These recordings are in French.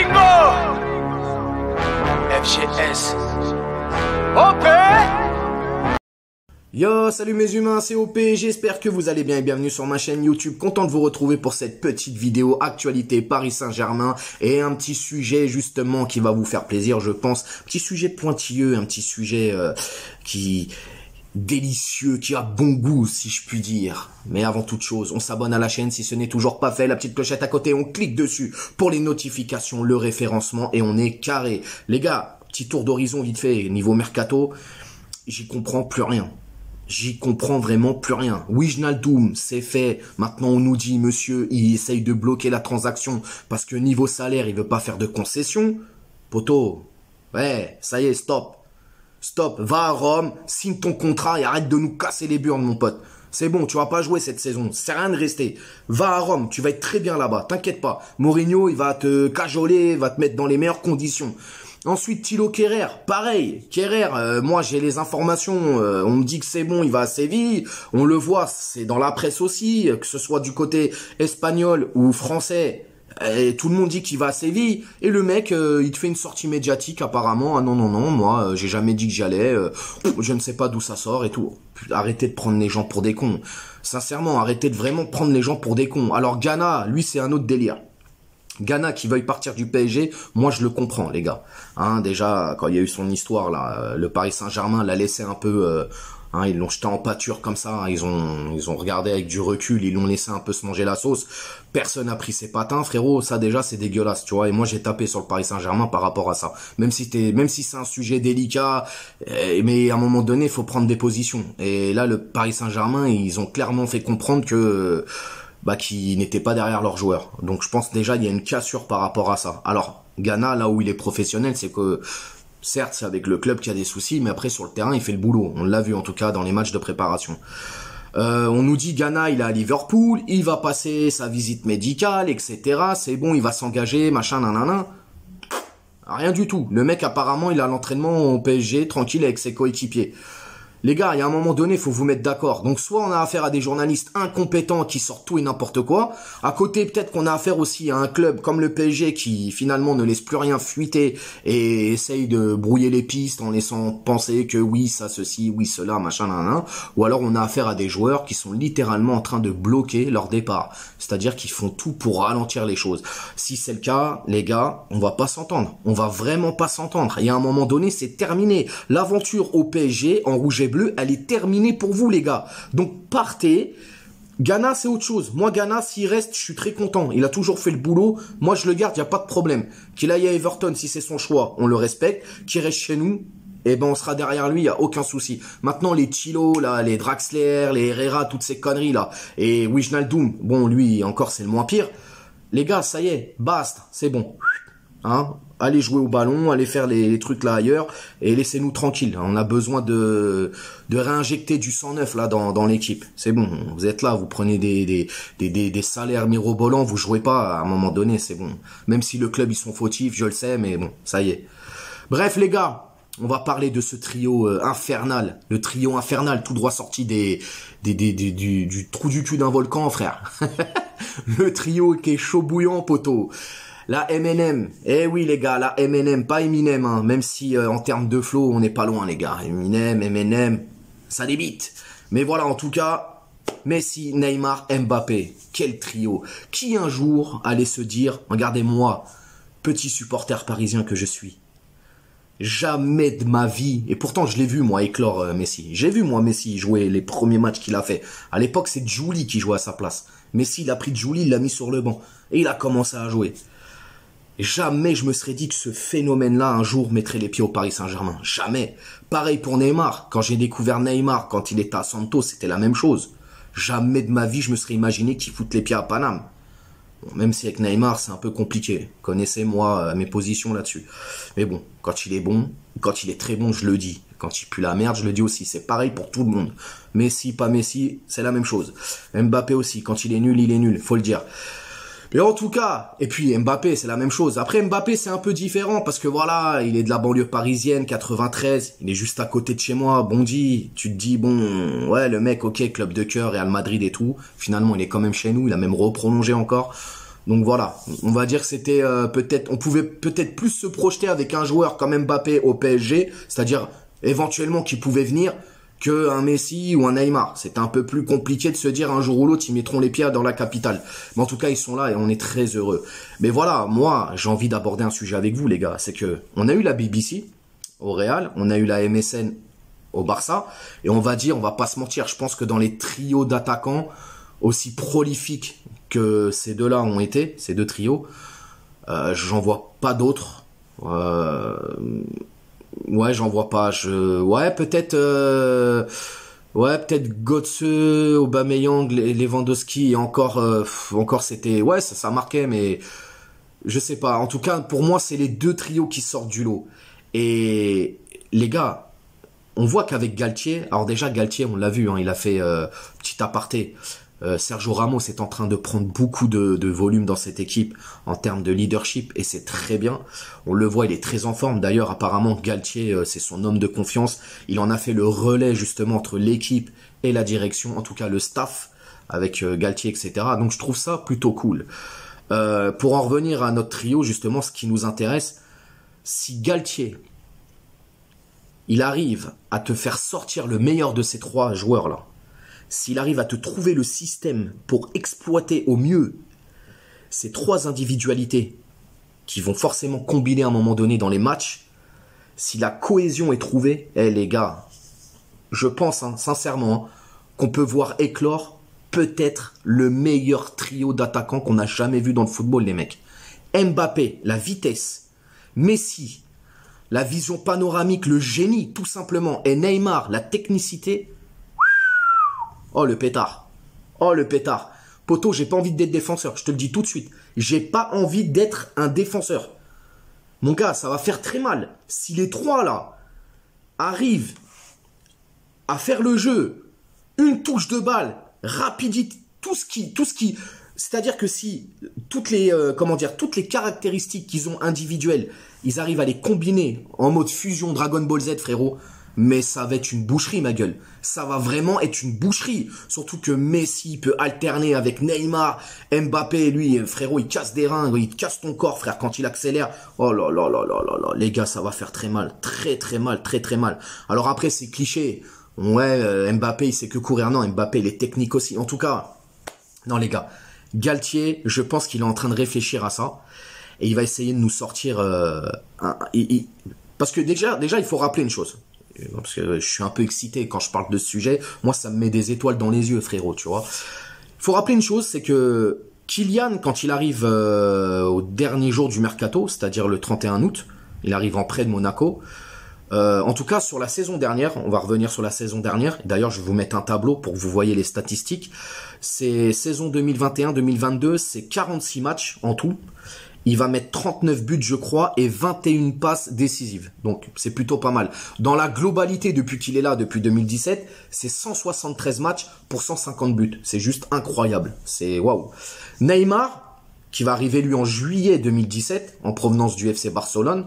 Bingo! FGS. OP! Yo, salut mes humains, c'est OP, j'espère que vous allez bien et bienvenue sur ma chaîne YouTube. Content de vous retrouver pour cette petite vidéo actualité Paris Saint-Germain et un petit sujet justement qui va vous faire plaisir, je pense. Petit sujet pointilleux, un petit sujet délicieux, qui a bon goût si je puis dire. Mais avant toute chose, on s'abonne à la chaîne si ce n'est toujours pas fait, la petite clochette à côté, on clique dessus pour les notifications, le référencement et on est carré. Les gars, petit tour d'horizon vite fait, niveau mercato, j'y comprends plus rien. J'y comprends vraiment plus rien. Wijnaldum, c'est fait. Maintenant, on nous dit, monsieur, il essaye de bloquer la transaction parce que niveau salaire, il veut pas faire de concessions. Poto, ouais, ça y est, stop. Stop, va à Rome, signe ton contrat et arrête de nous casser les burnes, mon pote. C'est bon, tu vas pas jouer cette saison, c'est rien de rester. Va à Rome, tu vas être très bien là-bas, t'inquiète pas. Mourinho, il va te cajoler, va te mettre dans les meilleures conditions. Ensuite, Thilo Kehrer, pareil. Kehrer, moi j'ai les informations, on me dit que c'est bon, il va à Séville. On le voit, c'est dans la presse aussi, que ce soit du côté espagnol ou français. Et tout le monde dit qu'il va à Séville. Et le mec, il te fait une sortie médiatique apparemment. Ah non, non, non, moi j'ai jamais dit que j'allais. Je ne sais pas d'où ça sort et tout. Arrêtez de prendre les gens pour des cons. Sincèrement, arrêtez de vraiment prendre les gens pour des cons. Alors Ghana, lui c'est un autre délire. Ghana qui veuille partir du PSG, moi je le comprends les gars. Hein, déjà quand il y a eu son histoire là, le Paris Saint-Germain l'a laissé un peu, ils l'ont jeté en pâture comme ça. Ils ont regardé avec du recul, ils l'ont laissé un peu se manger la sauce. Personne n'a pris ses patins, frérot. Ça déjà c'est dégueulasse, tu vois. Et moi j'ai tapé sur le Paris Saint-Germain par rapport à ça. Même si c'est un sujet délicat, mais à un moment donné il faut prendre des positions. Et là le Paris Saint-Germain ils ont clairement fait comprendre que qui n'étaient pas derrière leurs joueurs. Donc je pense déjà il y a une cassure par rapport à ça. Alors Ghana, là où il est professionnel, c'est que certes c'est avec le club qu'il y a des soucis, mais après sur le terrain il fait le boulot. On l'a vu en tout cas dans les matchs de préparation. On nous dit Ghana il est à Liverpool, il va passer sa visite médicale, etc. C'est bon, il va s'engager, machin, nanana. Rien du tout. Le mec apparemment il a l'entraînement au PSG tranquille avec ses coéquipiers. Les gars, il y a un moment donné, il faut vous mettre d'accord. Donc, soit on a affaire à des journalistes incompétents qui sortent tout et n'importe quoi. À côté, peut-être qu'on a affaire aussi à un club comme le PSG qui, finalement, ne laisse plus rien fuiter et essaye de brouiller les pistes en laissant penser que oui, ça, ceci, oui, cela, machin, nan. Ou alors, on a affaire à des joueurs qui sont littéralement en train de bloquer leur départ. C'est-à-dire qu'ils font tout pour ralentir les choses. Si c'est le cas, les gars, on va pas s'entendre. On va vraiment pas s'entendre. Et à un moment donné, c'est terminé. L'aventure au PSG, en rouge et bleu, elle est terminée pour vous les gars. Donc partez. Ghana c'est autre chose. Moi Ghana s'il reste je suis très content. Il a toujours fait le boulot. Moi je le garde, il n'y a pas de problème. Qu'il aille à Everton si c'est son choix, on le respecte. Qu'il reste chez nous, on sera derrière lui, il n'y a aucun souci. Maintenant les Thilo, là, les Draxler, les Herrera, toutes ces conneries là. Et Wijnaldum, bon lui encore c'est le moins pire. Les gars ça y est, basta, c'est bon. Hein, allez jouer au ballon, allez faire les trucs là ailleurs et laissez-nous tranquilles. On a besoin de réinjecter du sang neuf là dans l'équipe. C'est bon, vous êtes là, vous prenez des salaires mirobolants, vous jouez pas à un moment donné, c'est bon. Même si le club ils sont fautifs, je le sais, mais bon, ça y est. Bref les gars, on va parler de ce trio infernal, le trio infernal tout droit sorti du trou du cul d'un volcan, frère. Le trio qui est chaud bouillant, poteau. La M&M, eh oui les gars, la M&M, pas Eminem, hein, même si en termes de flow, on n'est pas loin les gars. Eminem, M&M, ça débite. Mais voilà, en tout cas, Messi, Neymar, Mbappé, quel trio. Qui un jour allait se dire, regardez-moi, petit supporter parisien que je suis. Jamais de ma vie, et pourtant je l'ai vu moi éclore Messi. J'ai vu moi Messi jouer les premiers matchs qu'il a fait. À l'époque c'est Juli qui jouait à sa place. Messi il a pris Juli, il l'a mis sur le banc et il a commencé à jouer. Jamais je me serais dit que ce phénomène-là un jour mettrait les pieds au Paris Saint-Germain. Jamais. Pareil pour Neymar. Quand j'ai découvert Neymar, quand il était à Santos, c'était la même chose. Jamais de ma vie je me serais imaginé qu'il foute les pieds à Paname. Bon, même si avec Neymar c'est un peu compliqué. Connaissez-moi mes positions là-dessus. Mais bon, quand il est bon, quand il est très bon, je le dis. Quand il pue la merde, je le dis aussi. C'est pareil pour tout le monde. Messi, pas Messi, c'est la même chose. Mbappé aussi. Quand il est nul, faut le dire. Mais en tout cas, et puis Mbappé, c'est la même chose. Après Mbappé, c'est un peu différent parce que voilà, il est de la banlieue parisienne, 93, il est juste à côté de chez moi, Bondy. Tu te dis, bon, ouais, le mec, ok, club de cœur, Real Madrid et tout. Finalement, il est quand même chez nous, il a même reprolongé encore. Donc voilà, on va dire que c'était peut-être, on pouvait peut-être plus se projeter avec un joueur comme Mbappé au PSG, c'est-à-dire éventuellement qui pouvait venir, que un Messi ou un Neymar. C'était un peu plus compliqué de se dire un jour ou l'autre ils mettront les pieds dans la capitale. Mais en tout cas ils sont là et on est très heureux. Mais voilà, moi j'ai envie d'aborder un sujet avec vous les gars, c'est que on a eu la BBC au Real, on a eu la MSN au Barça, et on va dire, on va pas se mentir, je pense que dans les trios d'attaquants aussi prolifiques que ces deux-là ont été, ces deux trios, j'en vois pas d'autres. Ouais, j'en vois pas. Ouais, peut-être, peut-être Götze, Aubameyang, Lewandowski, et encore c'était, ouais, ça marquait, mais je sais pas. En tout cas, pour moi, c'est les deux trios qui sortent du lot. Et les gars, on voit qu'avec Galtier, alors déjà Galtier, on l'a vu, hein, il a fait petit aparté. Sergio Ramos est en train de prendre beaucoup de volume dans cette équipe en termes de leadership et c'est très bien. On le voit, il est très en forme. D'ailleurs, apparemment, Galtier, c'est son homme de confiance. Il en a fait le relais justement entre l'équipe et la direction, en tout cas le staff avec Galtier, etc. Donc je trouve ça plutôt cool. Pour en revenir à notre trio, justement, ce qui nous intéresse, si Galtier, il arrive à te faire sortir le meilleur de ces trois joueurs-là, s'il arrive à te trouver le système pour exploiter au mieux ces trois individualités qui vont forcément combiner à un moment donné dans les matchs, si la cohésion est trouvée, les gars, je pense sincèrement qu'on peut voir éclore peut-être le meilleur trio d'attaquants qu'on a jamais vu dans le football, les mecs. Mbappé, la vitesse, Messi, la vision panoramique, le génie tout simplement, et Neymar, la technicité. Oh le pétard. Oh le pétard. Poto, j'ai pas envie d'être défenseur. Je te le dis tout de suite. J'ai pas envie d'être un défenseur. Mon gars, ça va faire très mal. Si les trois là arrivent à faire le jeu, une touche de balle, rapidité, tout ce qui, c'est-à-dire que si toutes les caractéristiques qu'ils ont individuelles, ils arrivent à les combiner en mode fusion Dragon Ball Z, frérot. Mais ça va être une boucherie, ma gueule. Ça va vraiment être une boucherie. Surtout que Messi peut alterner avec Neymar. Mbappé, lui, frérot, il casse des reins. Il casse ton corps, frère, quand il accélère. Oh là là là là là là. Les gars, ça va faire très mal. Très très mal, très très mal. Alors après, c'est cliché. Ouais, Mbappé, il sait que courir. Non, Mbappé, il est technique aussi. En tout cas, non les gars. Galtier, je pense qu'il est en train de réfléchir à ça. Et il va essayer de nous sortir... Parce que déjà, il faut rappeler une chose. Parce que je suis un peu excité quand je parle de ce sujet. Moi, ça me met des étoiles dans les yeux, frérot, tu vois. Il faut rappeler une chose, c'est que Kylian, quand il arrive au dernier jour du mercato, c'est-à-dire le 31 août, il arrive en prêt de Monaco. En tout cas, sur la saison dernière, on va revenir sur la saison dernière. D'ailleurs, je vais vous mettre un tableau pour que vous voyez les statistiques. C'est saison 2021-2022, c'est 46 matchs en tout. Il va mettre 39 buts, je crois, et 21 passes décisives. Donc, c'est plutôt pas mal. Dans la globalité, depuis qu'il est là, depuis 2017, c'est 173 matchs pour 150 buts. C'est juste incroyable. C'est waouh. Neymar, qui va arriver, lui, en juillet 2017, en provenance du FC Barcelone.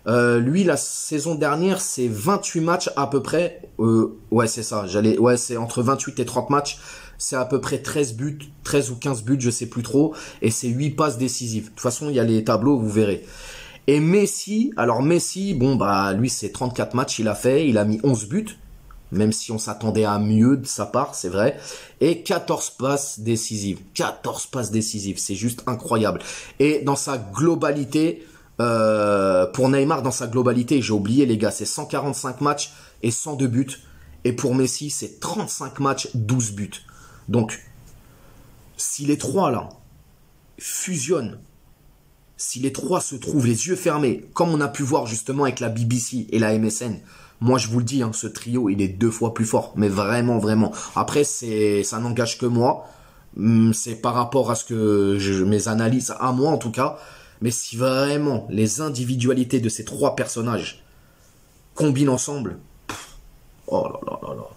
Lui, la saison dernière, c'est 28 matchs à peu près. Ouais, c'est ça. Ouais, c'est entre 28 et 30 matchs. C'est à peu près 13 buts, 13 ou 15 buts, je sais plus trop. Et c'est 8 passes décisives. De toute façon, il y a les tableaux, vous verrez. Et Messi, alors Messi, bon, bah, lui, c'est 34 matchs, il a fait. Il a mis 11 buts. Même si on s'attendait à mieux de sa part, c'est vrai. Et 14 passes décisives. 14 passes décisives. C'est juste incroyable. Et dans sa globalité, pour Neymar, dans sa globalité, j'ai oublié, les gars, c'est 145 matchs et 102 buts. Et pour Messi, c'est 35 matchs, 12 buts. Donc, si les trois là fusionnent, si les trois se trouvent les yeux fermés, comme on a pu voir justement avec la BBC et la MSN, moi je vous le dis, ce trio il est 2 fois plus fort, mais vraiment, vraiment. Après, ça n'engage que moi, c'est par rapport à ce que mes analyses, à moi en tout cas, mais si vraiment les individualités de ces trois personnages combinent ensemble, oh là là là là.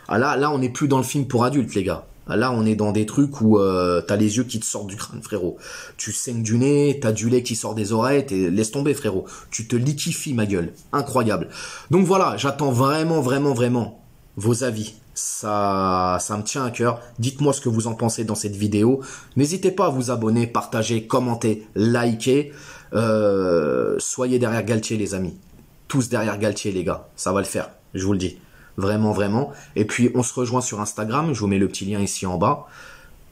Ah là, on n'est plus dans le film pour adultes, les gars. Là, on est dans des trucs où t'as les yeux qui te sortent du crâne, frérot. Tu saignes du nez, t'as du lait qui sort des oreilles, laisse tomber, frérot. Tu te liquifies, ma gueule. Incroyable. Donc voilà, j'attends vraiment, vraiment, vraiment vos avis ça me tient à cœur. Dites-moi ce que vous en pensez dans cette vidéo. N'hésitez pas à vous abonner, partager, commenter, liker. Soyez derrière Galtier, les amis. Tous derrière Galtier, les gars. Ça va le faire, je vous le dis. Vraiment, vraiment. Et puis, on se rejoint sur Instagram. Je vous mets le petit lien ici en bas.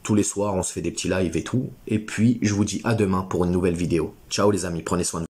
Tous les soirs, on se fait des petits lives et tout. Et puis, je vous dis à demain pour une nouvelle vidéo. Ciao les amis, prenez soin de vous.